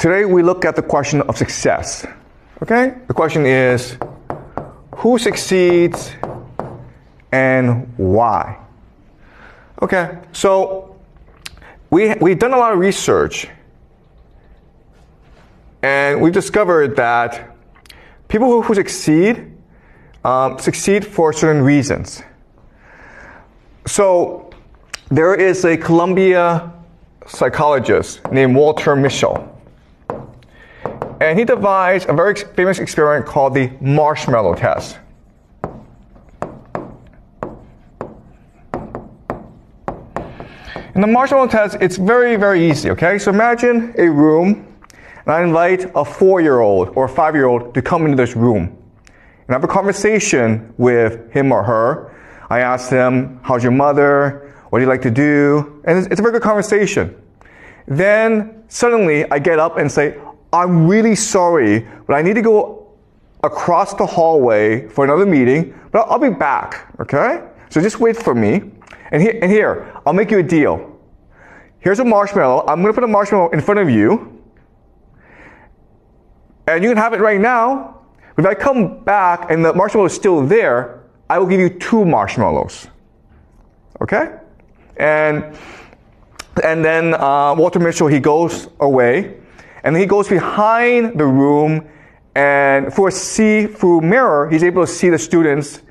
Today we look at the question of success. Okay? The question is, who succeeds and why? Okay, so we've done a lot of research, and we've discovered that people who succeed for certain reasons. So there is a Columbia psychologist named Walter Mischel, and he devised a very famous experiment called the marshmallow test. In the marshmallow test, it's very, very easy, okay? So imagine a room, and I invite a 4-year-old or a 5-year-old to come into this room and have a conversation with him or her. I ask them, how's your mother? What do you like to do? And it's a very good conversation. Then suddenly I get up and say, I'm really sorry, but I need to go across the hallway for another meeting, but I'll be back, okay? So just wait for me. And here, I'll make you a deal. Here's a marshmallow. I'm going to put a marshmallow in front of you. And you can have it right now. But if I come back and the marshmallow is still there, I will give you 2 marshmallows. Okay? And then Walter Mischel, he goes away. And then he goes behind the room. And through a see-through mirror, he's able to see the students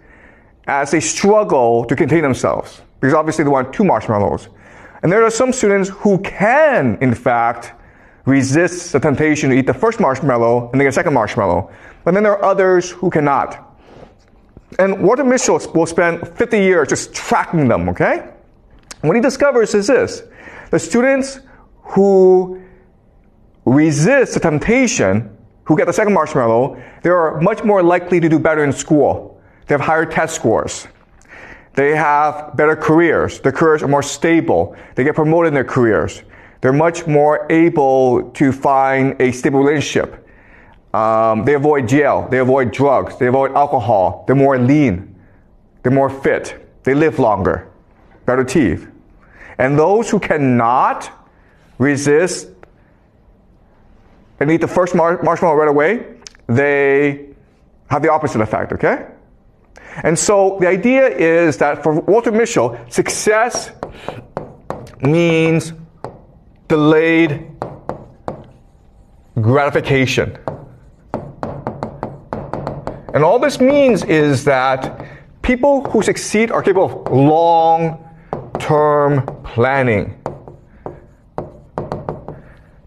as they struggle to contain themselves. Because obviously they want 2 marshmallows. And there are some students who can, in fact, resist the temptation to eat the first marshmallow and then get a second marshmallow. But then there are others who cannot. And Walter Mischel will spend 50 years just tracking them, okay? What he discovers is this. The students who resist the temptation, who get the second marshmallow, they are much more likely to do better in school. They have higher test scores. They have better careers. Their careers are more stable. They get promoted in their careers. They're much more able to find a stable relationship. They avoid jail. They avoid drugs. They avoid alcohol. They're more lean. They're more fit. They live longer. Better teeth. And those who cannot resist and eat the first marshmallow right away, they have the opposite effect, okay? And so the idea is that for Walter Mischel, success means delayed gratification. And all this means is that people who succeed are capable of long-term planning.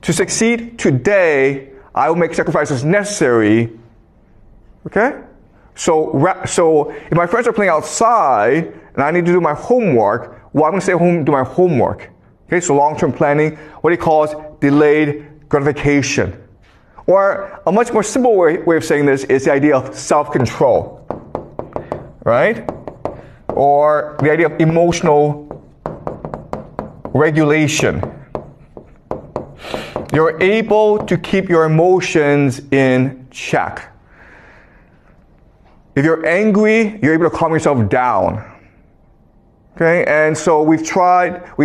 To succeed today, I will make sacrifices necessary, okay? So if my friends are playing outside and I need to do my homework, well, I'm going to stay home and do my homework. Okay, so long-term planning, what he calls delayed gratification. Or a much more simple way of saying this is the idea of self-control, right? Or the idea of emotional regulation. You're able to keep your emotions in check. If you're angry, you're able to calm yourself down. Okay, and so we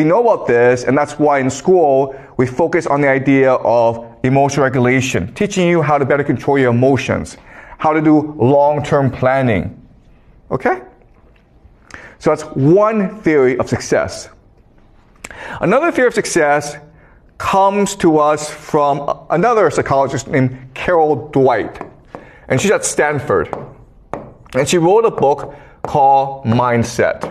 know about this, and that's why in school we focus on the idea of emotional regulation, teaching you how to better control your emotions, how to do long-term planning. Okay? So that's one theory of success. Another theory of success comes to us from another psychologist named Carol Dweck, and she's at Stanford. And she wrote a book called Mindset.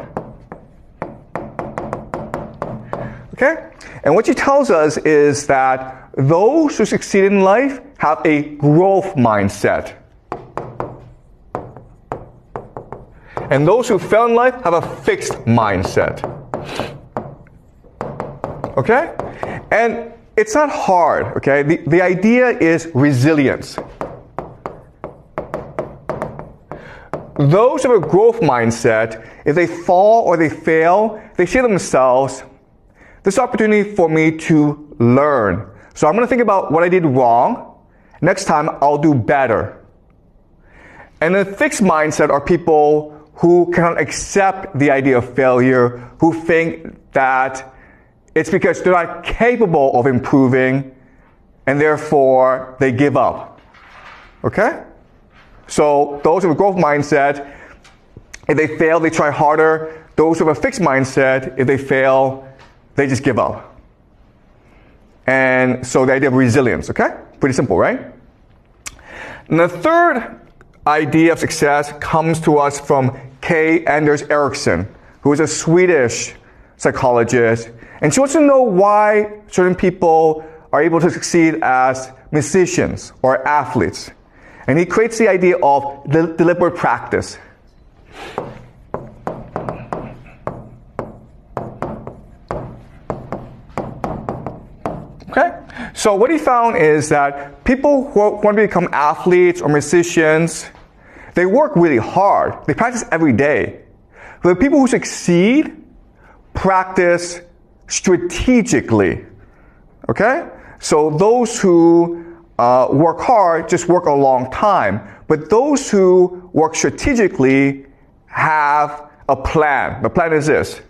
Okay? And what she tells us is that those who succeed in life have a growth mindset. And those who fail in life have a fixed mindset. Okay? And it's not hard, okay? The idea is resilience. Those who have a growth mindset, if they fall or they fail, they say to themselves, this is an opportunity for me to learn. So I'm going to think about what I did wrong. Next time, I'll do better. And a fixed mindset are people who cannot accept the idea of failure, who think that it's because they're not capable of improving, and therefore they give up. Okay? So those with a growth mindset, if they fail, they try harder. Those with a fixed mindset, if they fail, they just give up. And so the idea of resilience, okay? Pretty simple, right? And the third idea of success comes to us from K. Anders Ericsson, who is a Swedish psychologist. And she wants to know why certain people are able to succeed as musicians or athletes. And he creates the idea of deliberate practice. Okay? So what he found is that people who want to become athletes or musicians, they work really hard. They practice every day. But the people who succeed practice strategically. Okay? So those who work hard just work a long time. But those who work strategically have a plan. The plan is this.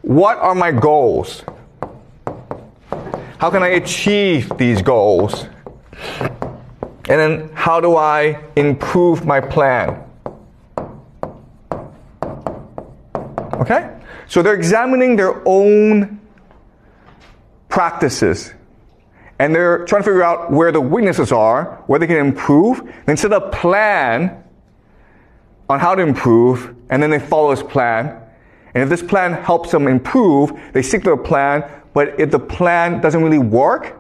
What are my goals? How can I achieve these goals? And then how do I improve my plan? Okay? So they're examining their own practices. And they're trying to figure out where the weaknesses are, where they can improve, then set a plan on how to improve, and then they follow this plan. And if this plan helps them improve, they stick to the plan, but if the plan doesn't really work,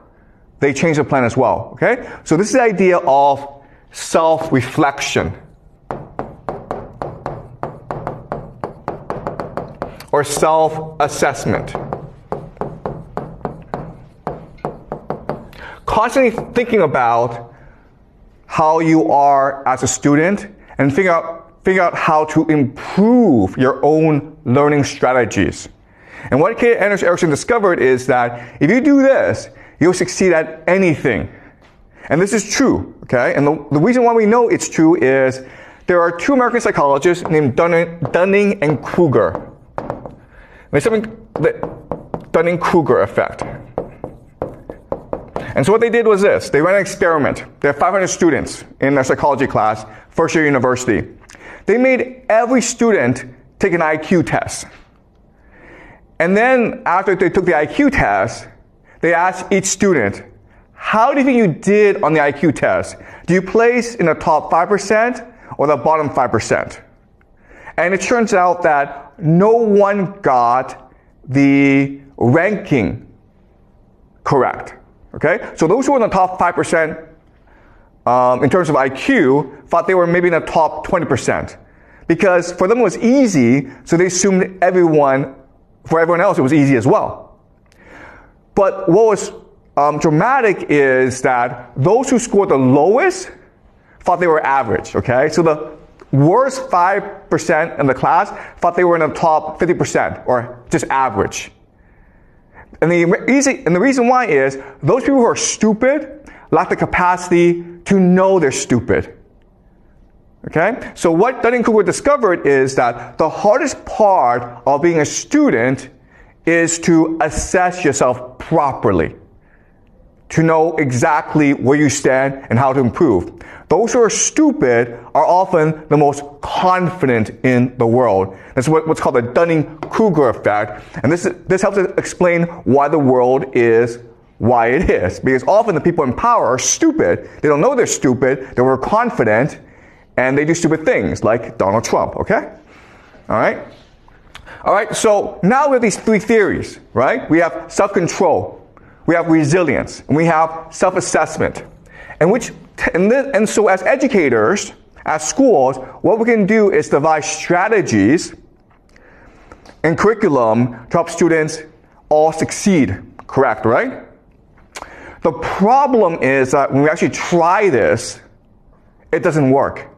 they change the plan as well, okay? So this is the idea of self-reflection. Or self-assessment. Constantly thinking about how you are as a student and figure out how to improve your own learning strategies. And what K. Anders Ericsson discovered is that if you do this, you'll succeed at anything. And this is true, okay? And the reason why we know it's true is there are two American psychologists named Dunning and Kruger. There's something, the Dunning-Kruger effect. And so what they did was this. They ran an experiment. They had 500 students in their psychology class, first year university. They made every student take an IQ test. And then after they took the IQ test, they asked each student, how do you think you did on the IQ test? Do you place in the top 5% or the bottom 5%? And it turns out that no one got the ranking correct. Okay? So those who were in the top 5% in terms of IQ thought they were maybe in the top 20%. Because for them it was easy, so they assumed for everyone else it was easy as well. But what was dramatic is that those who scored the lowest thought they were average. Okay? So the worst 5% in the class thought they were in the top 50% or just average. And the reason why is those people who are stupid lack the capacity to know they're stupid. Okay? So what Dunning-Kruger discovered is that the hardest part of being a student is to assess yourself properly, to know exactly where you stand and how to improve. Those who are stupid are often the most confident in the world. That's what's called the Dunning-Kruger effect. And this helps us explain why the world is why it is. Because often the people in power are stupid. They don't know they're stupid. They're overconfident. And they do stupid things like Donald Trump, okay? All right? All right, so now we have these three theories, right? We have self-control, we have resilience, and we have self-assessment. And so as educators, as schools, what we can do is devise strategies and curriculum to help students all succeed, correct, right? The problem is that when we actually try this, it doesn't work.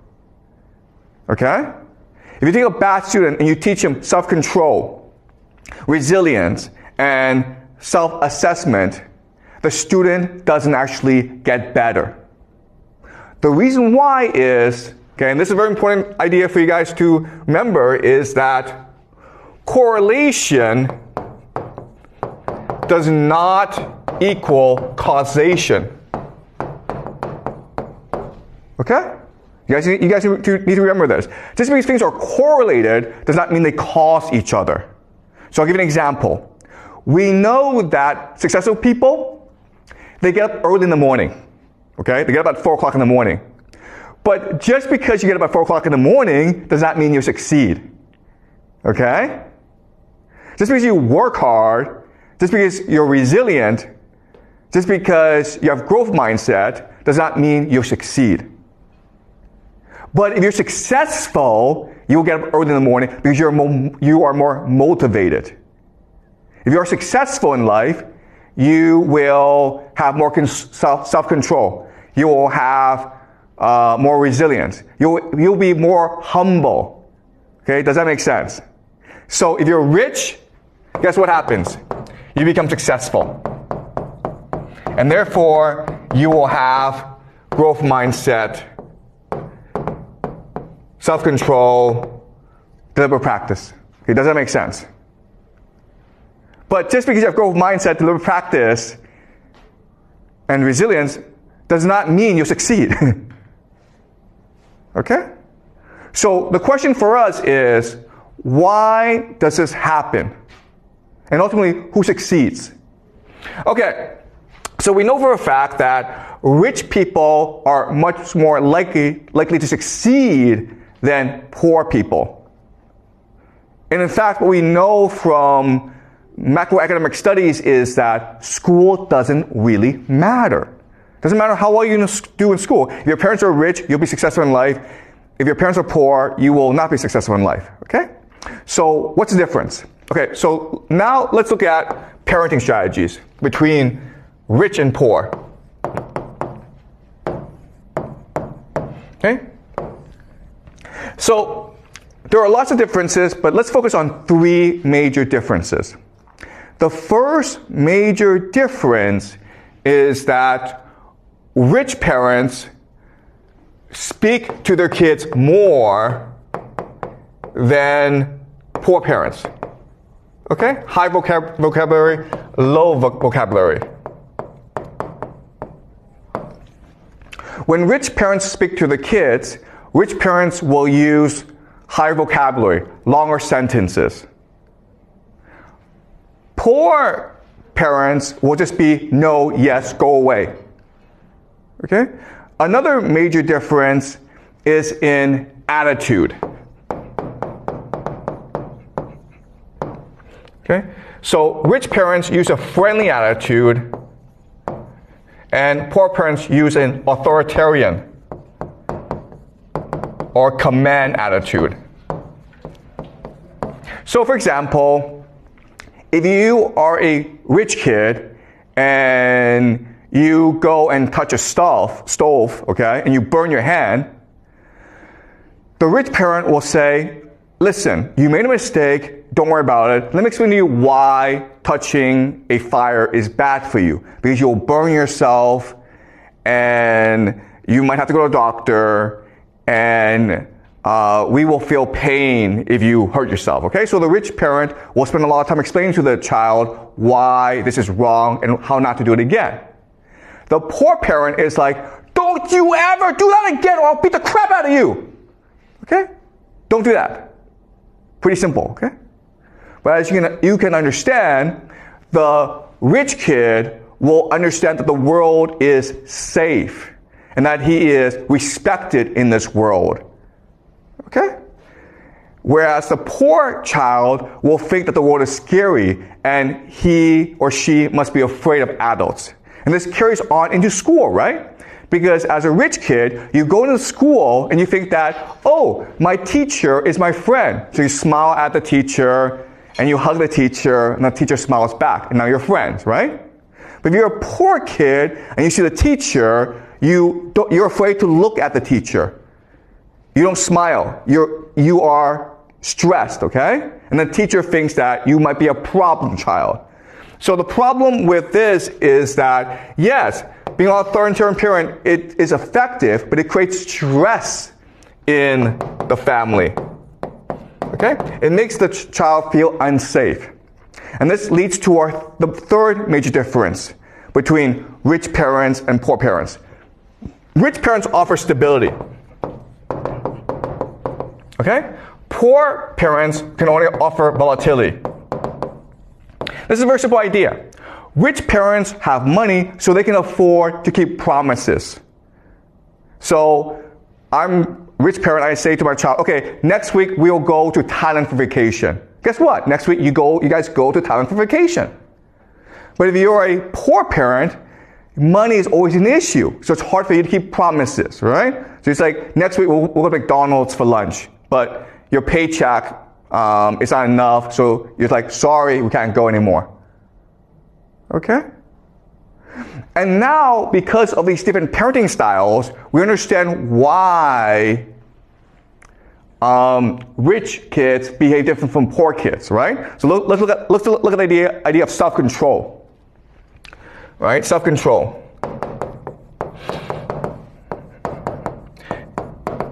Okay? If you take a bad student and you teach him self-control, resilience, and self-assessment, the student doesn't actually get better. The reason why is, okay, and this is a very important idea for you guys to remember, is that correlation does not equal causation. Okay? You guys need to remember this. Just because things are correlated does not mean they cause each other. So I'll give you an example. We know that successful people, they get up early in the morning. Okay? They get up at 4 o'clock in the morning. But just because you get up at 4 o'clock in the morning does not mean you succeed. Okay? Just because you work hard, just because you're resilient, just because you have growth mindset does not mean you'll succeed. But if you're successful, you'll get up early in the morning because you are more motivated. If you're successful in life, you will have more self-control. You will have more resilience. You'll be more humble. Okay, does that make sense? So if you're rich, guess what happens? You become successful. And therefore, you will have growth mindset, self-control, deliberate practice. Okay, does that make sense? But just because you have growth mindset, deliberate practice, and resilience does not mean you'll succeed. Okay? So the question for us is, why does this happen? And ultimately, who succeeds? Okay, so we know for a fact that rich people are much more likely to succeed than poor people. And in fact, what we know from macroeconomic studies is that school doesn't really matter. Doesn't matter how well you do in school. If your parents are rich, you'll be successful in life. If your parents are poor, you will not be successful in life. Okay? So what's the difference? Okay, so now let's look at parenting strategies between rich and poor. Okay? So there are lots of differences, but let's focus on 3 major differences. The first major difference is that rich parents speak to their kids more than poor parents. Okay? High vocabulary, low vocabulary. When rich parents speak to the kids, rich parents will use higher vocabulary, longer sentences. Poor parents will just be no, yes, go away. Okay? Another major difference is in attitude. Okay? So rich parents use a friendly attitude, and poor parents use an authoritarian or command attitude. So for example, if you are a rich kid and you go and touch a stove, okay, and you burn your hand, the rich parent will say, listen, you made a mistake, don't worry about it. Let me explain to you why touching a fire is bad for you. Because you'll burn yourself, and you might have to go to a doctor, and we will feel pain if you hurt yourself, okay? So the rich parent will spend a lot of time explaining to the child why this is wrong and how not to do it again. The poor parent is like, don't you ever do that again or I'll beat the crap out of you. Okay? Don't do that. Pretty simple, okay? But as you can understand, the rich kid will understand that the world is safe and that he is respected in this world. Okay? Whereas the poor child will think that the world is scary and he or she must be afraid of adults. And this carries on into school, right? Because as a rich kid, you go into school and you think that, oh, my teacher is my friend. So you smile at the teacher and you hug the teacher and the teacher smiles back and now you're friends, right? But if you're a poor kid and you see the teacher, you're afraid to look at the teacher. You don't smile. You are stressed, okay? And the teacher thinks that you might be a problem child. So the problem with this is that, yes, being an authoritarian parent, it is effective, but it creates stress in the family. Okay? It makes the child feel unsafe. And this leads to the third major difference between rich parents and poor parents. Rich parents offer stability. Okay? Poor parents can only offer volatility. This is a very simple idea. Rich parents have money so they can afford to keep promises. So I'm a rich parent, I say to my child, okay, next week we'll go to Thailand for vacation. Guess what? Next week you guys go to Thailand for vacation. But if you're a poor parent, money is always an issue. So it's hard for you to keep promises, right? So it's like, next week we'll go to McDonald's for lunch. But your paycheck is not enough. So you're like, sorry, we can't go anymore. Okay? And now, because of these different parenting styles, we understand why rich kids behave different from poor kids, right? So let's look at the idea of self-control, right? Self-control.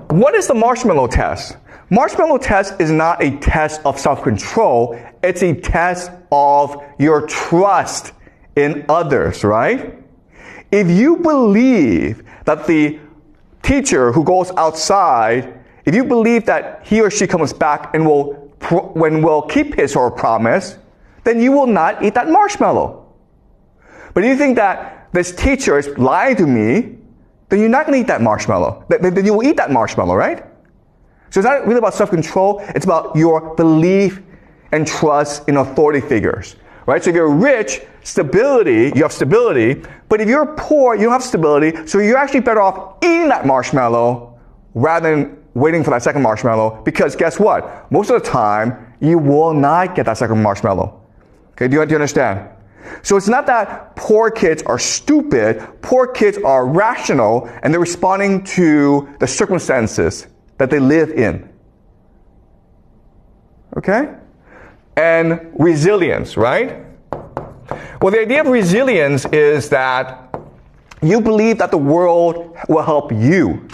What is the marshmallow test? Marshmallow test is not a test of self-control. It's a test of your trust in others, right? If you believe that the teacher who goes outside, if you believe that he or she comes back and will keep his or her promise, then you will not eat that marshmallow. But if you think that this teacher is lying to me, then you're not going to eat that marshmallow. Then you will eat that marshmallow, right? So it's not really about self-control. It's about your belief and trust in authority figures, right? So if you're rich, you have stability. But if you're poor, you don't have stability. So you're actually better off eating that marshmallow rather than waiting for that second marshmallow. Because guess what? Most of the time, you will not get that second marshmallow. Okay, do you understand? So it's not that poor kids are stupid. Poor kids are rational, and they're responding to the circumstances that they live in. Okay? And resilience, right? Well, the idea of resilience is that you believe that the world will help you.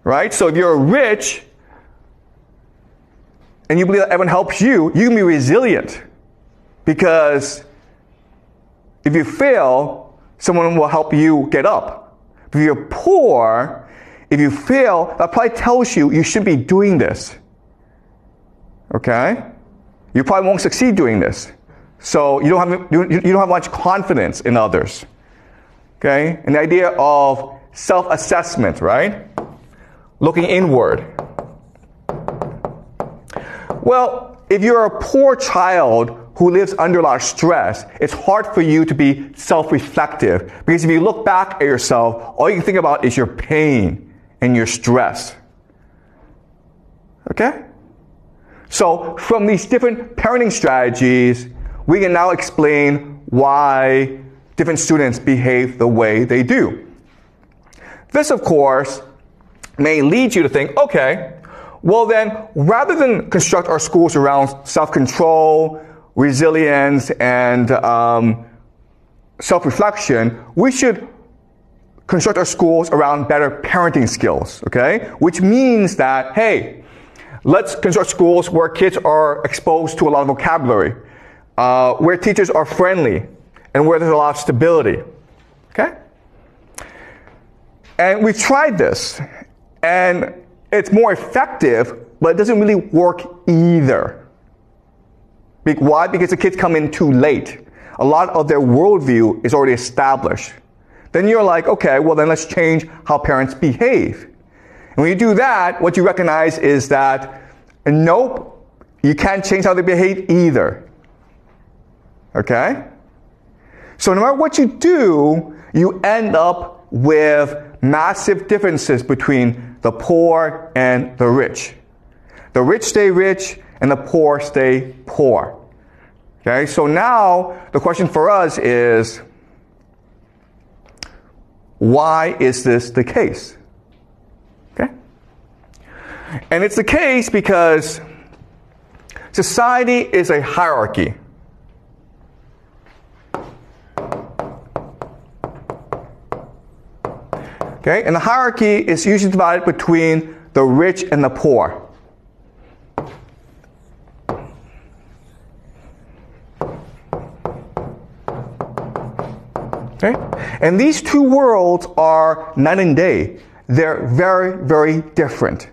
Right? So if you're rich and you believe that everyone helps you, you can be resilient. Because if you fail, someone will help you get up. If you're poor, if you fail, that probably tells you you shouldn't be doing this. Okay? You probably won't succeed doing this. So you don't have much confidence in others. Okay? And the idea of self-assessment, right? Looking inward. Well, if you're a poor child who lives under a lot of stress, it's hard for you to be self-reflective. Because if you look back at yourself, all you can think about is your pain and your stress. Okay? So from these different parenting strategies, we can now explain why different students behave the way they do. This, of course, may lead you to think, okay, well then, rather than construct our schools around self-control, resilience, and self-reflection, we should construct our schools around better parenting skills, okay? Which means that, hey, let's construct schools where kids are exposed to a lot of vocabulary, where teachers are friendly, and where there's a lot of stability, okay? And we've tried this, and it's more effective, but it doesn't really work either. Why? Because the kids come in too late. A lot of their worldview is already established. Then you're like, okay, well then let's change how parents behave. And when you do that, what you recognize is that, nope, you can't change how they behave either. Okay? So no matter what you do, you end up with massive differences between the poor and the rich. The rich stay rich and the poor stay poor. Okay, so now the question for us is, why is this the case? Okay? And it's the case because society is a hierarchy. Okay, and the hierarchy is usually divided between the rich and the poor. And these two worlds are night and day. They're very, very different.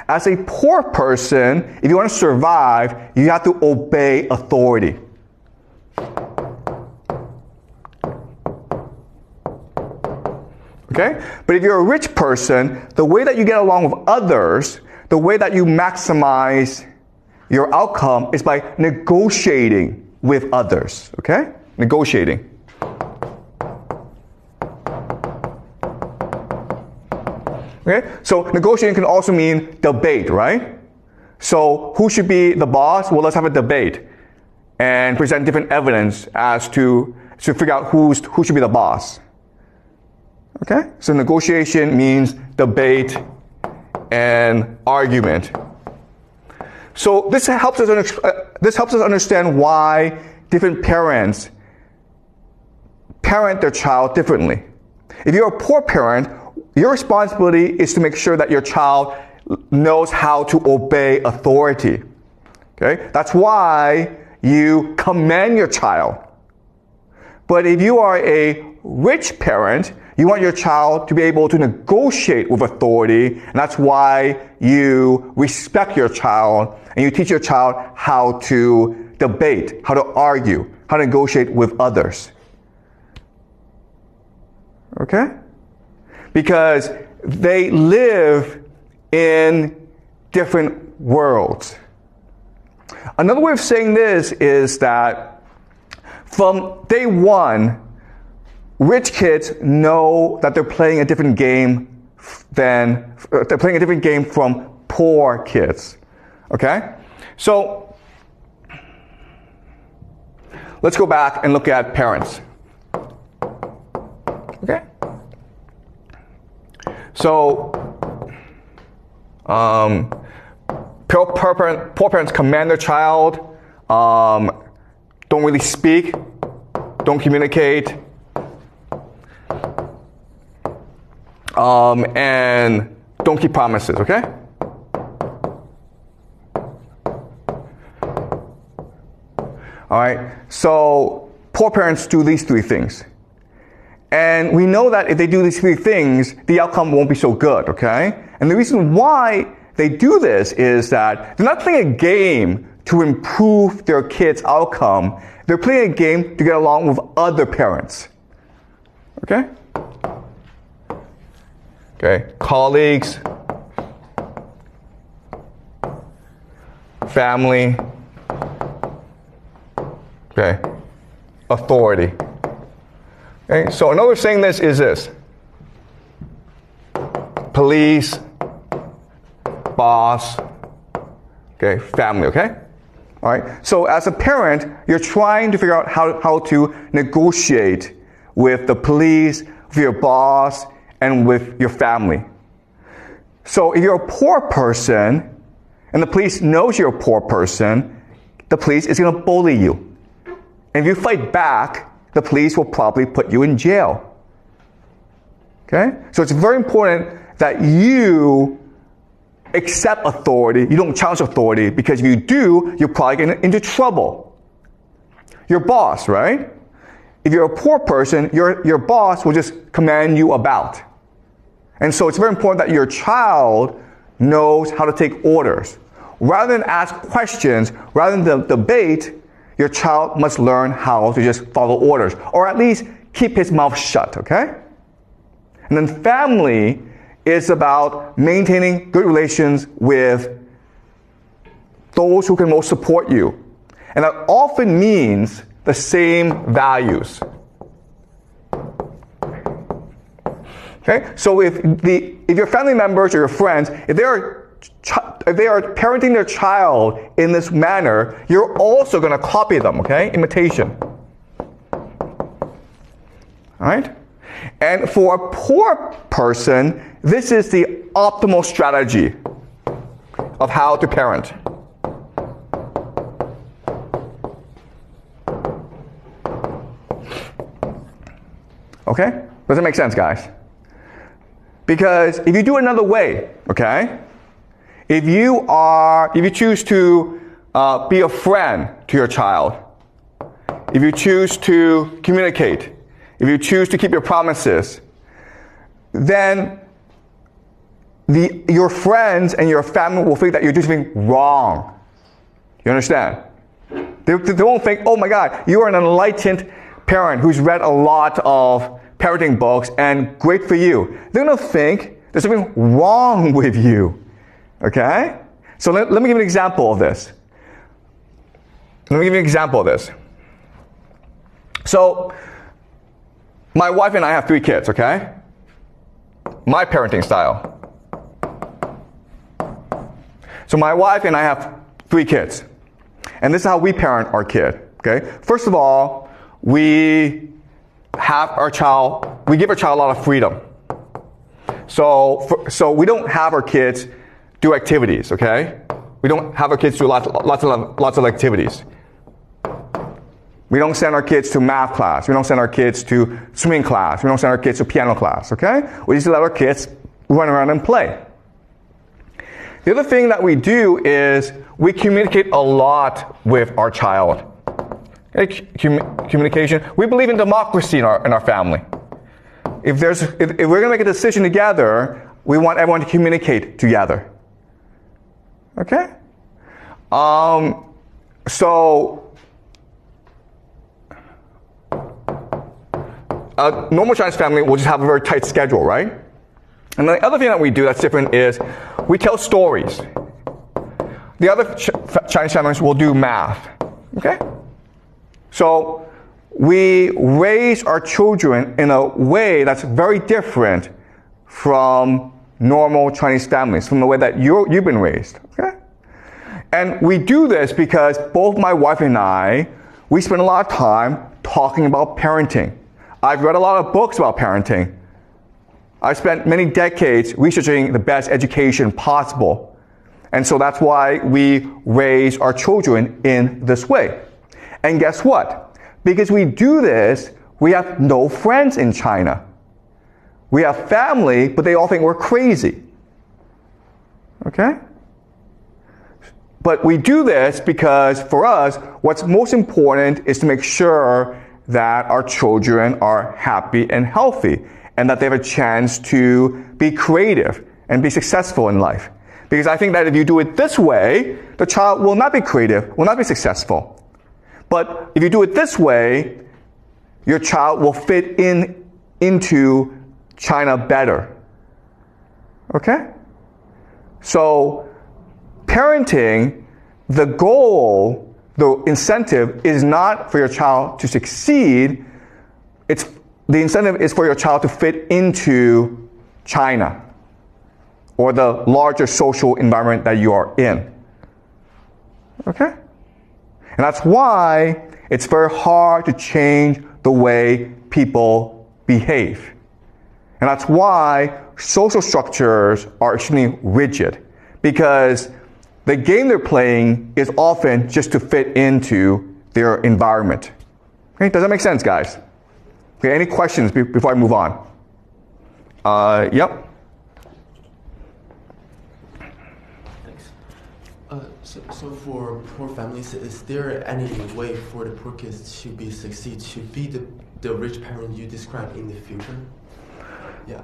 As a poor person, if you want to survive, you have to obey authority. Okay? But if you're a rich person, the way that you get along with others, the way that you maximize your outcome is by negotiating with others. Okay? Negotiating. Okay? So negotiating can also mean debate, right? So who should be the boss? Well, let's have a debate and present different evidence as to figure out who should be the boss. Okay? So negotiation means debate and argument. So this helps us understand why different parents parent their child differently. If you're a poor parent, your responsibility is to make sure that your child knows how to obey authority. Okay? That's why you command your child. But if you are a rich parent, you want your child to be able to negotiate with authority, and that's why you respect your child and you teach your child how to debate, how to argue, how to negotiate with others. Okay? Because they live in different worlds. Another way of saying this is that from day one, rich kids know that they're playing a different game from poor kids. Okay? So let's go back and look at parents. Okay? So poor parents command their child, don't really speak, don't communicate, and don't keep promises, okay? All right, so poor parents do these three things. And we know that if they do these three things, the outcome won't be so good, okay? And the reason why they do this is that they're not playing a game to improve their kids' outcome. They're playing a game to get along with other parents. Okay? Okay, colleagues, family, okay, authority. Okay, so another way of saying this is this: police, boss, okay, family, okay? All right, so as a parent, you're trying to figure out how to negotiate with the police, with your boss, and with your family. So if you're a poor person, and the police knows you're a poor person, the police is going to bully you. And if you fight back, the police will probably put you in jail. Okay? So it's very important that you accept authority. You don't challenge authority, because if you do, you're probably get into trouble. Your boss, right? If you're a poor person, your boss will just command you about. And so it's very important that your child knows how to take orders. Rather than ask questions, rather than debate, your child must learn how to just follow orders, or at least keep his mouth shut, okay? And then family is about maintaining good relations with those who can most support you. And that often means the same values. Okay? So if your family members or your friends, if they are parenting their child in this manner, you're also going to copy them, okay? Imitation. All right? And for a poor person, this is the optimal strategy of how to parent. Okay? Does it make sense, guys? Because if you do it another way, okay? If you choose to be a friend to your child, if you choose to communicate, if you choose to keep your promises, then your friends and your family will think that you're doing something wrong. You understand? They won't think, oh my God, you are an enlightened parent who's read a lot of parenting books and great for you. They're going to think there's something wrong with you. Okay? So let me give you an example of this. So, my wife and I have 3 kids, okay? My parenting style. So my wife and I have 3 kids. And this is how we parent our kid, okay? First of all, we give our child a lot of freedom. So we don't have our kids do activities, okay? We don't have our kids do lots of activities. We don't send our kids to math class. We don't send our kids to swimming class. We don't send our kids to piano class, okay? We just let our kids run around and play. The other thing that we do is we communicate a lot with our child. Okay? Communication. We believe in democracy in our family. If we're going to make a decision together, we want everyone to communicate together. Okay? A normal Chinese family will just have a very tight schedule, right? And the other thing that we do that's different is we tell stories. The other Chinese families will do math. Okay? So we raise our children in a way that's very different from normal Chinese families, from the way that you've been raised. Okay? And we do this because both my wife and I, we spend a lot of time talking about parenting. I've read a lot of books about parenting. I've spent many decades researching the best education possible. And so that's why we raise our children in this way. And guess what? Because we do this, we have no friends in China. We have family, but they all think we're crazy. Okay? But we do this because for us, what's most important is to make sure that our children are happy and healthy, and that they have a chance to be creative and be successful in life. Because I think that if you do it this way, the child will not be creative, will not be successful. But if you do it this way, your child will fit into China better. Okay? So, parenting, the goal, the incentive is not for your child to succeed. The incentive is for your child to fit into China or the larger social environment that you are in. Okay? And that's why it's very hard to change the way people behave. And that's why social structures are extremely rigid, because the game they're playing is often just to fit into their environment. Okay, does that make sense, guys? Okay, any questions before I move on? Yep. Thanks. So for poor families, is there any way for the poor kids to succeed, to be the rich parent you described in the future? Yeah.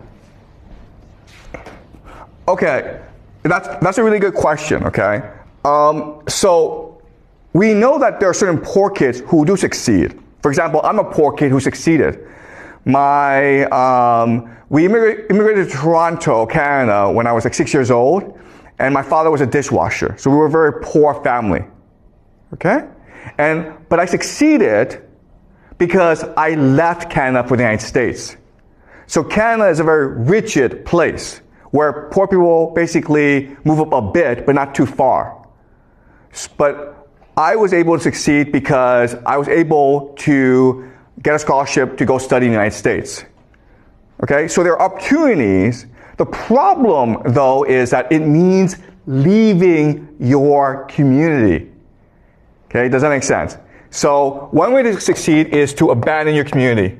Okay, that's a really good question, okay? So we know that there are certain poor kids who do succeed. For example, I'm a poor kid who succeeded. We immigrated to Toronto, Canada when I was like 6 years old, and my father was a dishwasher. So we were a very poor family, okay? But I succeeded because I left Canada for the United States. So Canada is a very rigid place where poor people basically move up a bit, but not too far. But I was able to succeed because I was able to get a scholarship to go study in the United States. Okay, so there are opportunities. The problem, though, is that it means leaving your community. Okay, does that make sense? So one way to succeed is to abandon your community.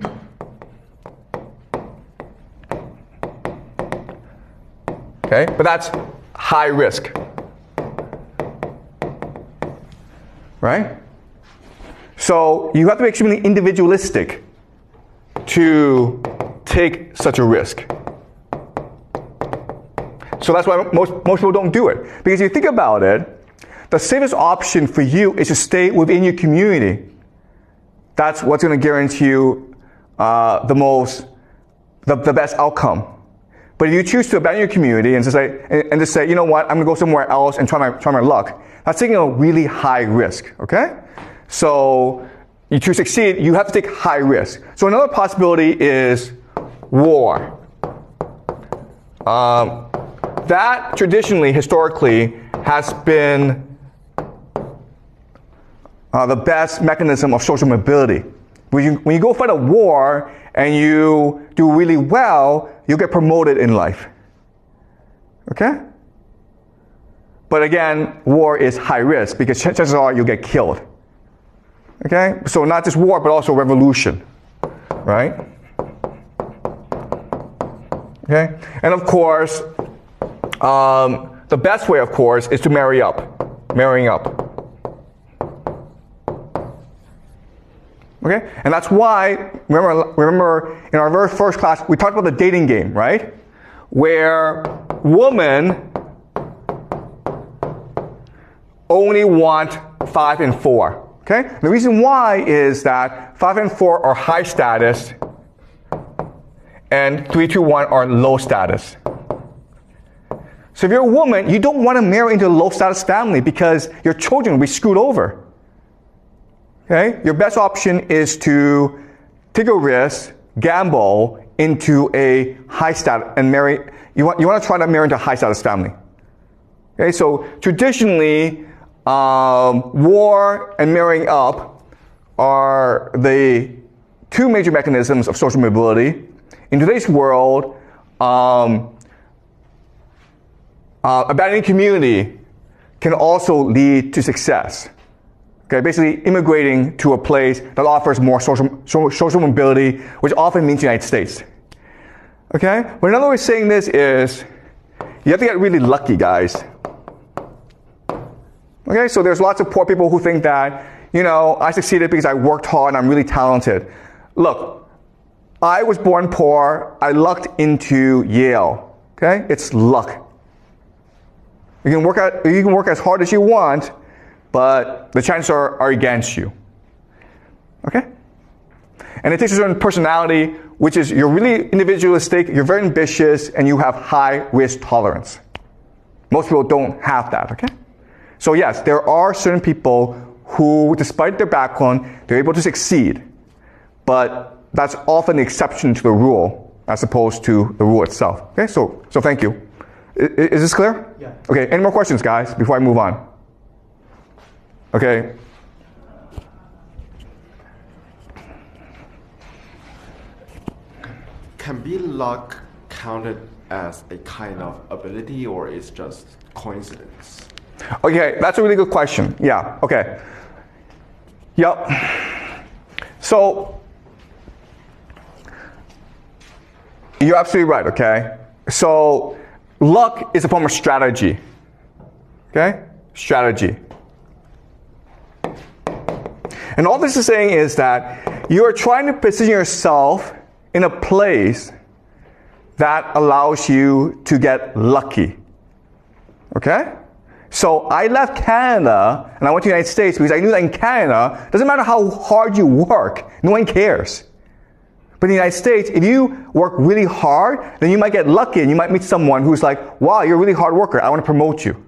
Okay, but that's high risk. Right? So you have to be extremely individualistic to take such a risk. So that's why most people don't do it. Because if you think about it, the safest option for you is to stay within your community. That's what's going to guarantee you the best outcome. But if you choose to abandon your community and just say, you know what, I'm going to go somewhere else and try my luck, that's taking a really high risk, okay? So to succeed, you have to take high risk. So another possibility is war. That traditionally, historically, has been the best mechanism of social mobility. When you go fight a war and you do really well, you'll get promoted in life. Okay? But again, war is high risk because chances are you'll get killed. Okay? So not just war, but also revolution. Right? Okay? And of course, the best way, of course, is to marrying up. Okay? And that's why, remember in our very first class, we talked about the dating game, right? Where women only want 5 and 4. Okay? The reason why is that 5 and 4 are high status and 3, 2, 1 are low status. So if you're a woman, you don't want to marry into a low status family because your children will be screwed over. Okay? Your best option is to take a risk, gamble into a high status and marry. You want to try to marry into a high status family. Okay? So traditionally, war and marrying up are the two major mechanisms of social mobility. In today's world, abandoning community can also lead to success. Okay, basically immigrating to a place that offers more social mobility, which often means the United States. Okay, but another way of saying this is you have to get really lucky, guys. Okay, so there's lots of poor people who think that, you know, I succeeded because I worked hard and I'm really talented. Look, I was born poor. I lucked into Yale. Okay, it's luck. You can work as hard as you want, but the chances are against you. Okay? And it takes a certain personality, which is you're really individualistic, you're very ambitious, and you have high risk tolerance. Most people don't have that, okay? So yes, there are certain people who, despite their background, they're able to succeed. But that's often the exception to the rule, as opposed to the rule itself. Okay, so thank you. Is this clear? Yeah. Okay, any more questions, guys, before I move on? Okay. Can be luck counted as a kind of ability, or is just coincidence? Okay, that's a really good question. Yeah, okay. Yep. So, you're absolutely right, okay? So, luck is a form of strategy. Okay? Strategy. And all this is saying is that you are trying to position yourself in a place that allows you to get lucky. Okay? So I left Canada and I went to the United States because I knew that in Canada, it doesn't matter how hard you work, no one cares. But in the United States, if you work really hard, then you might get lucky and you might meet someone who's like, wow, you're a really hard worker, I want to promote you.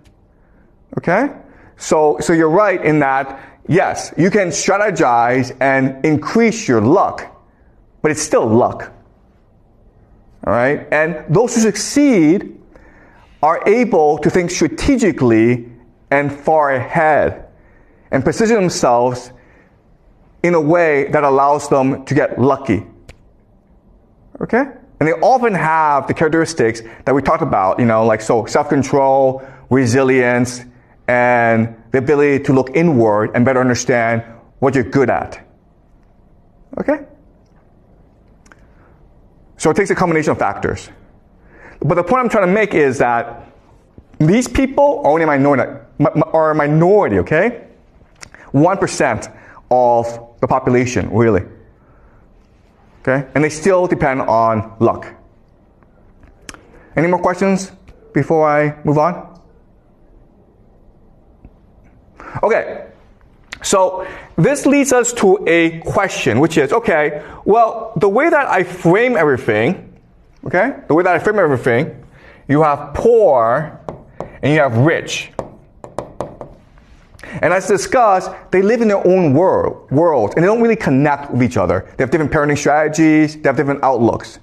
Okay? So you're right in that, yes, you can strategize and increase your luck, but it's still luck. All right? And those who succeed are able to think strategically and far ahead and position themselves in a way that allows them to get lucky. Okay? And they often have the characteristics that we talked about, like self-control, resilience, and the ability to look inward and better understand what you're good at. Okay? So it takes a combination of factors. But the point I'm trying to make is that these people are only a minority, okay? 1% of the population, really. Okay? And they still depend on luck. Any more questions before I move on? Okay. So this leads us to a question, which is, okay, well, the way that I frame everything, okay, you have poor and you have rich. And as discussed, they live in their own worlds, and they don't really connect with each other. They have different parenting strategies, they have different outlooks.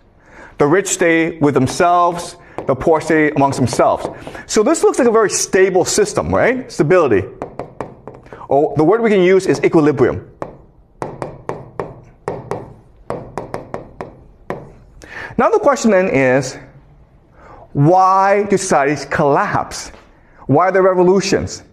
The rich stay with themselves, the poor stay amongst themselves. So this looks like a very stable system, right? Stability. Or the word we can use is equilibrium. Now the question then is, why do societies collapse? Why are there revolutions?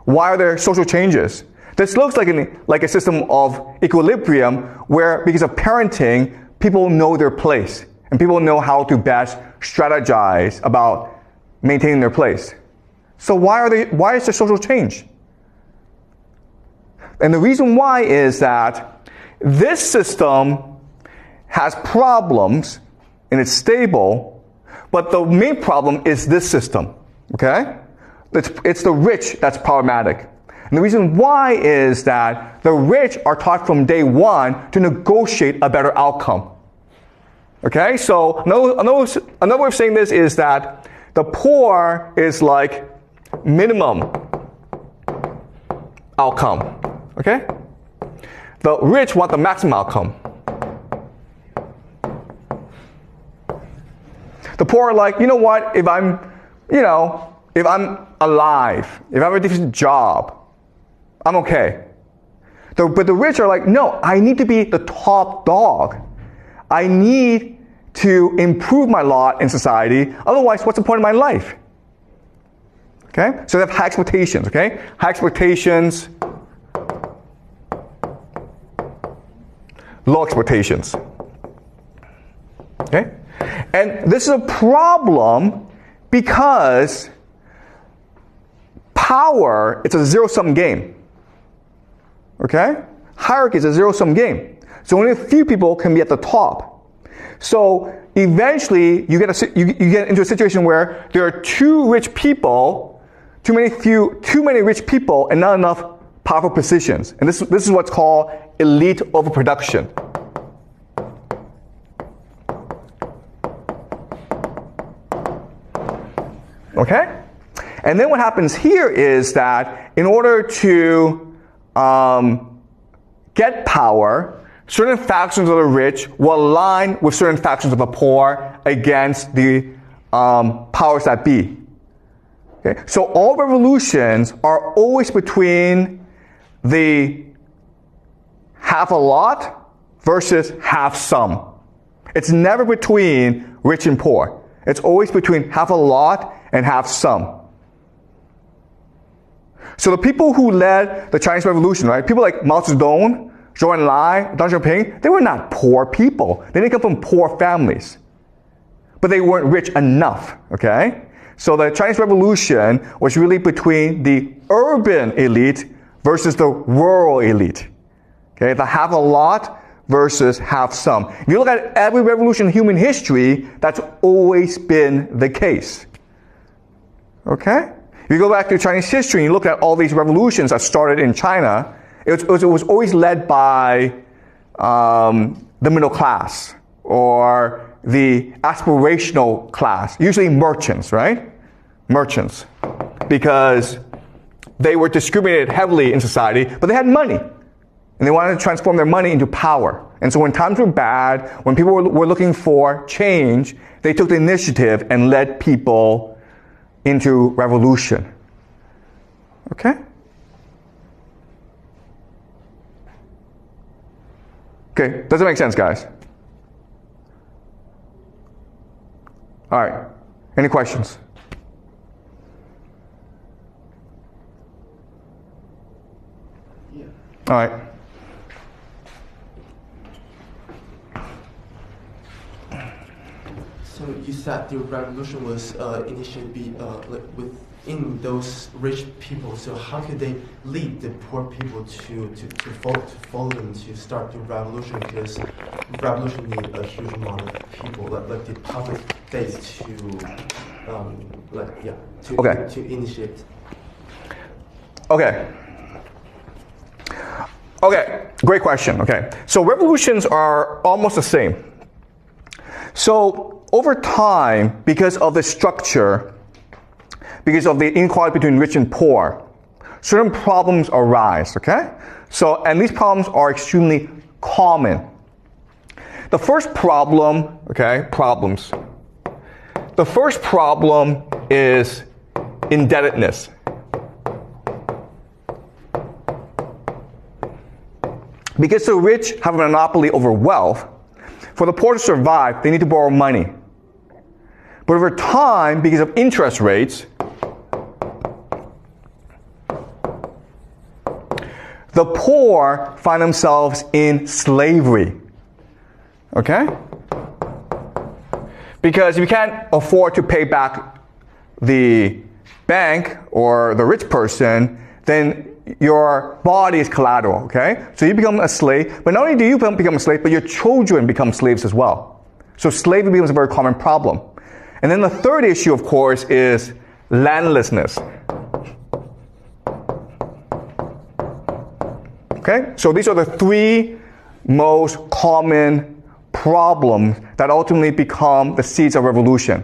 Why are there social changes? This looks like a system of equilibrium where, because of parenting, people know their place and people know how to best strategize about maintaining their place. So why is there social change? And the reason why is that this system has problems and it's stable, but the main problem is this system, okay? It's the rich that's problematic. And the reason why is that the rich are taught from day one to negotiate a better outcome. Okay, so another way of saying this is that the poor is like minimum outcome. Okay? The rich want the maximum outcome. The poor are like, you know what, if I'm alive, if I have a decent job, I'm okay. But the rich are like, no, I need to be the top dog. I need to improve my lot in society. Otherwise, what's the point of my life? Okay? So they have high expectations, okay? High expectations, low expectations. Okay? And this is a problem because power, it's a zero-sum game. Okay? Hierarchy is a zero-sum game. So only a few people can be at the top. So eventually you get into a situation where there are too many rich people and not enough powerful positions. And this is what's called elite overproduction. Okay? And then what happens here is that in order to get power, certain factions of the rich will align with certain factions of the poor against the powers that be. Okay? So all revolutions are always between the half a lot versus half some. It's never between rich and poor. It's always between half a lot and half some. So the people who led the Chinese Revolution, right? People like Mao Zedong, Zhou Enlai, Deng Xiaoping, they were not poor people. They didn't come from poor families. But they weren't rich enough, okay? So the Chinese Revolution was really between the urban elite versus the rural elite. Okay, the half a lot versus half some. If you look at every revolution in human history, that's always been the case. Okay? If you go back to Chinese history and you look at all these revolutions that started in China, it was always led by the middle class or the aspirational class, usually merchants, right? Merchants. Because they were discriminated heavily in society, but they had money. And they wanted to transform their money into power. And so when times were bad, when people were looking for change, they took the initiative and led people into revolution. Okay? Okay, does it make sense, guys? All right, any questions? Yeah. All right. So you said the revolution was initiated within those rich people. So how could they lead the poor people to follow them to start the revolution? Because revolution needs a huge amount of people, like the public face to initiate. Okay. Okay, great question. Okay, so revolutions are almost the same. So over time, because of the structure, because of the inequality between rich and poor, certain problems arise, okay? So, and these problems are extremely common. The first problem, okay, problems. The first problem is indebtedness. Because the rich have a monopoly over wealth, for the poor to survive, they need to borrow money. But over time, because of interest rates, the poor find themselves in slavery. Okay? Because if you can't afford to pay back the bank or the rich person, then your body is collateral, okay? So you become a slave, but not only do you become a slave, but your children become slaves as well. So slavery becomes a very common problem. And then the third issue, of course, is landlessness. Okay? So these are the three most common problems that ultimately become the seeds of revolution.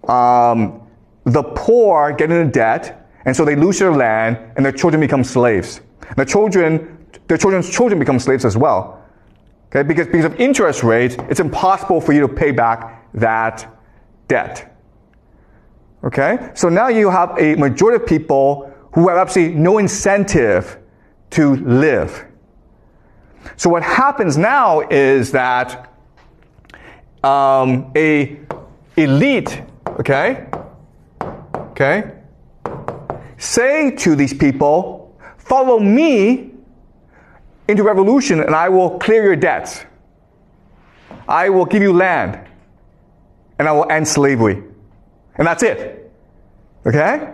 The poor get into debt, and so they lose their land, and their children become slaves. Their children's children become slaves as well. Okay? Because of interest rates, it's impossible for you to pay back that debt. Okay? So now you have a majority of people who have absolutely no incentive to live. So what happens now is that a elite, okay, say to these people, follow me into revolution and I will clear your debts. I will give you land and I will end slavery. And that's it. Okay?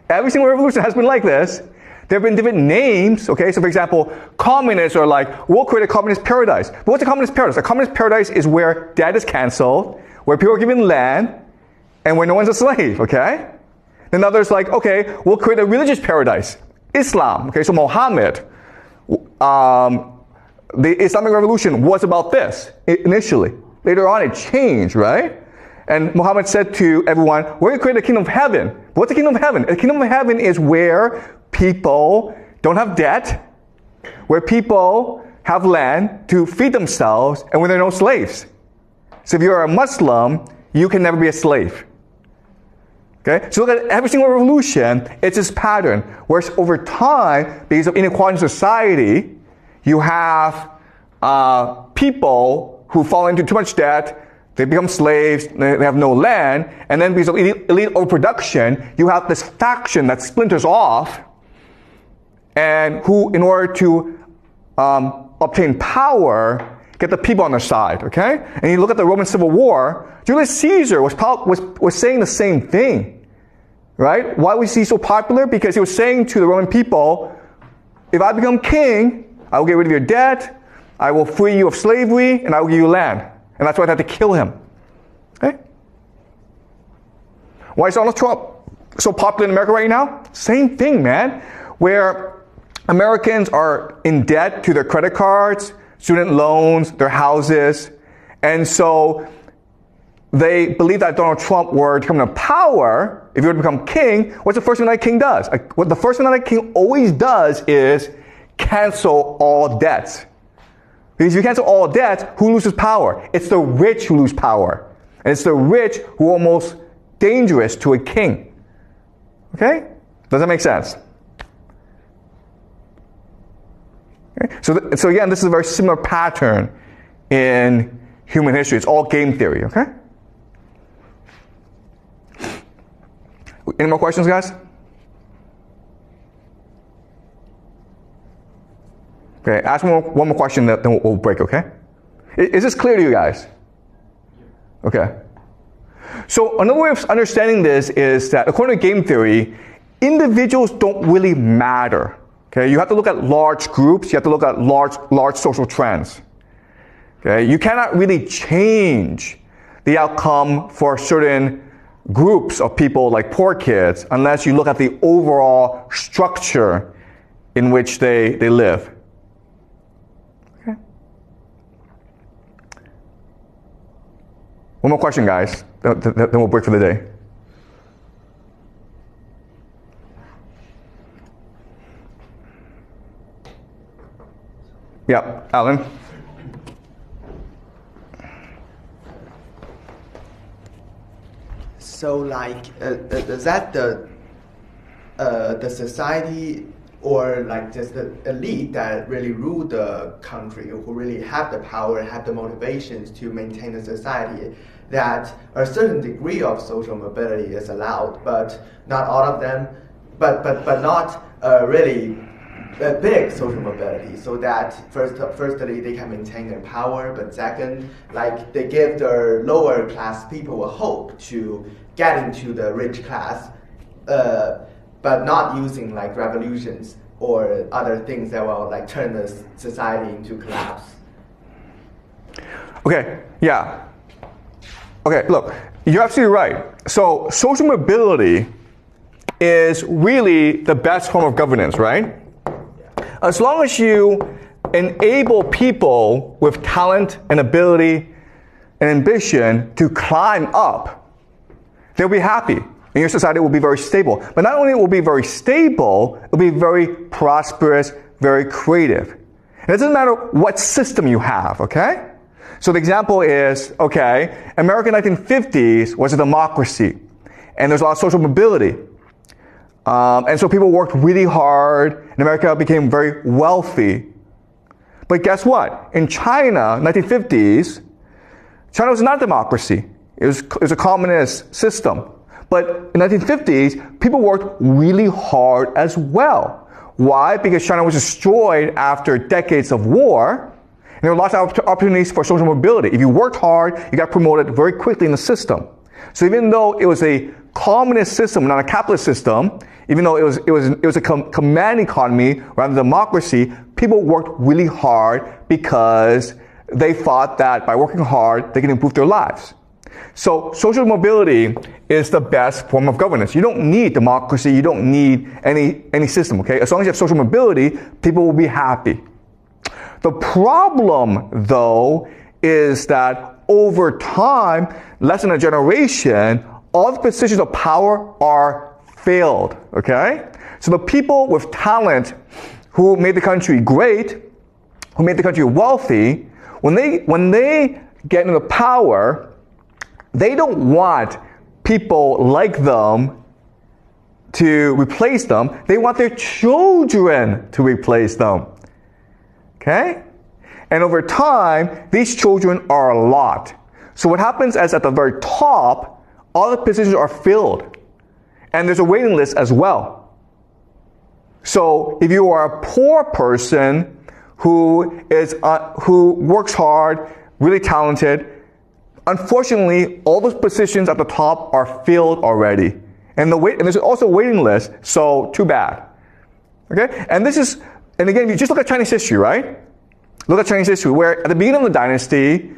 Every single revolution has been like this. There have been different names, okay? So for example, communists are like, we'll create a communist paradise. But what's a communist paradise? A communist paradise is where debt is canceled, where people are given land, and where no one's a slave, okay? Then others like, okay, we'll create a religious paradise. Islam, okay? So Muhammad, the Islamic Revolution was about this initially. Later on it changed, right? And Muhammad said to everyone, we're going to create a kingdom of heaven. What's the kingdom of heaven? The kingdom of heaven is where people don't have debt, where people have land to feed themselves, and where there are no slaves. So if you're a Muslim, you can never be a slave. Okay? So look at every single revolution, it's this pattern. Whereas over time, because of inequality in society, you have people who fall into too much debt, they become slaves, they have no land, and then because of elite overproduction, you have this faction that splinters off, and who, in order to obtain power, get the people on their side, okay? And you look at the Roman Civil War, Julius Caesar was saying the same thing, right? Why was he so popular? Because he was saying to the Roman people, if I become king, I will get rid of your debt, I will free you of slavery, and I will give you land. And that's why they had to kill him. Okay? Why is Donald Trump so popular in America right now? Same thing, man. Where Americans are in debt to their credit cards, student loans, their houses, and so they believe that Donald Trump were to come to power, if he were to become king, what's the first thing that king does? What the first thing that king always does is cancel all debts. Because if you cancel all debts, who loses power? It's the rich who lose power. And it's the rich who are almost dangerous to a king. Okay? Does that make sense? Okay? So again, this is a very similar pattern in human history. It's all game theory, okay? Any more questions, guys? Okay, ask one more question, then we'll break, okay? Is this clear to you guys? Okay. So another way of understanding this is that according to game theory, individuals don't really matter. Okay, you have to look at large groups, you have to look at large social trends. Okay, you cannot really change the outcome for certain groups of people like poor kids unless you look at the overall structure in which they live. Okay. One more question, guys, then we'll break for the day. Yeah, Alan? So, like, is that the society or like just the elite that really rule the country, who really have the power, have the motivations to maintain the society, that a certain degree of social mobility is allowed, but not all of them, but not really a big social mobility, so that firstly they can maintain their power, but second, like they give their lower class people a hope to get into the rich class, but not using like revolutions or other things that will like turn the society into collapse. Okay, yeah. Okay, look, you're absolutely right. So social mobility is really the best form of governance, right? As long as you enable people with talent and ability and ambition to climb up, they'll be happy. And your society will be very stable. But not only will it be very stable, it will be very prosperous, very creative. And it doesn't matter what system you have, okay? So the example is, okay, America in the 1950s was a democracy. And there's a lot of social mobility. And so people worked really hard, and America became very wealthy. But guess what? In China, 1950s, China was not a democracy. It was a communist system. But in the 1950s, people worked really hard as well. Why? Because China was destroyed after decades of war, and there were lots of opportunities for social mobility. If you worked hard, you got promoted very quickly in the system. So even though it was a communist system, not a capitalist system, even though it was a command economy rather than democracy, people worked really hard because they thought that by working hard, they can improve their lives. So social mobility is the best form of governance. You don't need democracy, you don't need any system, okay? As long as you have social mobility, people will be happy. The problem, though, is that over time, less than a generation, all the positions of power are failed, okay? So the people with talent who made the country great, who made the country wealthy, when they get into power, they don't want people like them to replace them. They want their children to replace them. Okay? And over time, these children are a lot. So what happens is at the very top, all the positions are filled. And there's a waiting list as well. So if you are a poor person who works hard, really talented, unfortunately, all those positions at the top are filled already. And there's also a waiting list, so too bad. Okay? And again, you just look at Chinese history, right? Look at Chinese history, where at the beginning of the dynasty,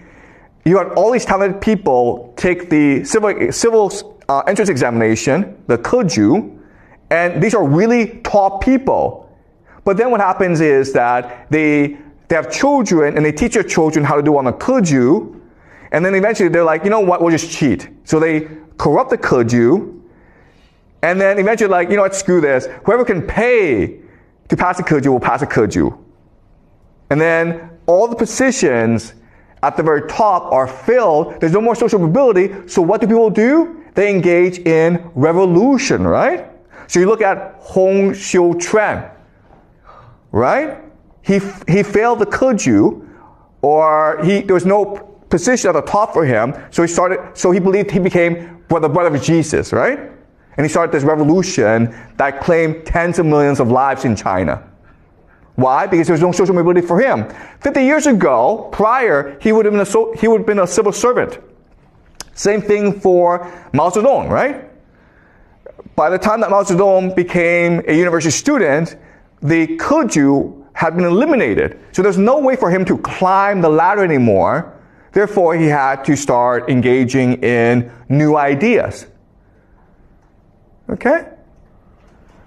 you had all these talented people take the civil entrance examination, the keju, and these are really top people. But then what happens is that they have children, and they teach their children how to do on the keju, and then eventually they're like, you know what, we'll just cheat. So they corrupt the keju, and then eventually like, you know what, screw this. Whoever can pay to pass the keju will pass the keju. And then all the positions at the very top are filled. There's no more social mobility. So what do people do? They engage in revolution, right? So you look at Hong Xiuquan, right? He failed the keju, or there was no position at the top for him. So he believed he became the brother of Jesus, right? And he started this revolution that claimed tens of millions of lives in China. Why? Because there was no social mobility for him. 50 years ago, prior, he would have been a civil servant. Same thing for Mao Zedong, right? By the time that Mao Zedong became a university student, the Keju had been eliminated. So there's no way for him to climb the ladder anymore. Therefore, he had to start engaging in new ideas. Okay?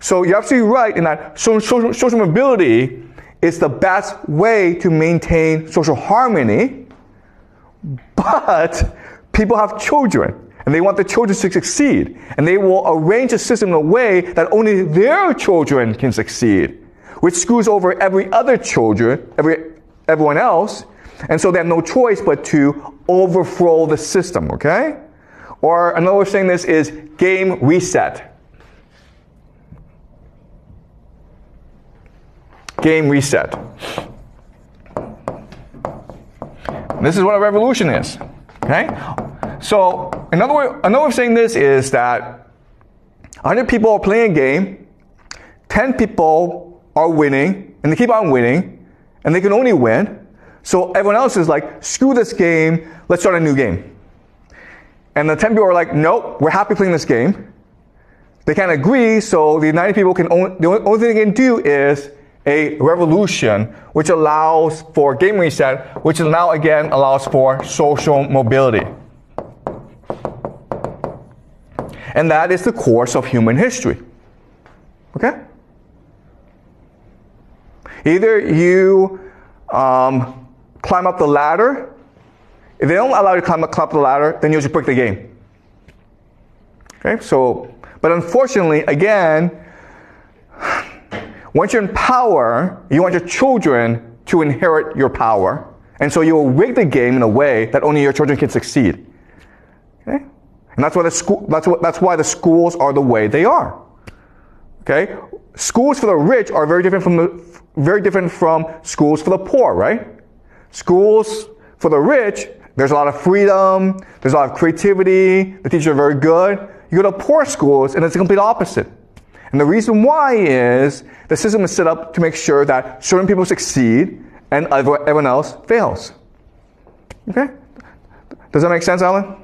So you're absolutely right in that social mobility is the best way to maintain social harmony, but people have children, and they want the children to succeed, and they will arrange a system in a way that only their children can succeed, which screws over every other children, everyone else, and so they have no choice but to overthrow the system, okay? Or another way of saying this is game reset. Game reset. This is what a revolution is, okay? So another way of saying this is that 100 people are playing a game, 10 people are winning, and they keep on winning, and they can only win. So everyone else is like, screw this game, let's start a new game. And the 10 people are like, nope, we're happy playing this game. They can't agree, so the 90 people the only thing they can do is a revolution, which allows for game reset, which now again allows for social mobility. And that is the course of human history. Okay? Either you climb up the ladder. If they don't allow you to climb up the ladder, then you just break the game. Okay? So, but unfortunately, again, once you're in power, you want your children to inherit your power. And so you will rig the game in a way that only your children can succeed. Okay? And that's why the schools are the way they are. Okay? Schools for the rich are very different from schools for the poor, right? Schools for the rich, there's a lot of freedom, there's a lot of creativity, the teachers are very good. You go to poor schools and it's the complete opposite. And the reason why is the system is set up to make sure that certain people succeed and everyone else fails. Okay? Does that make sense, Alan?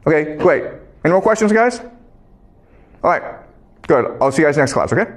Okay, great. Any more questions, guys? All right, good. I'll see you guys next class, okay?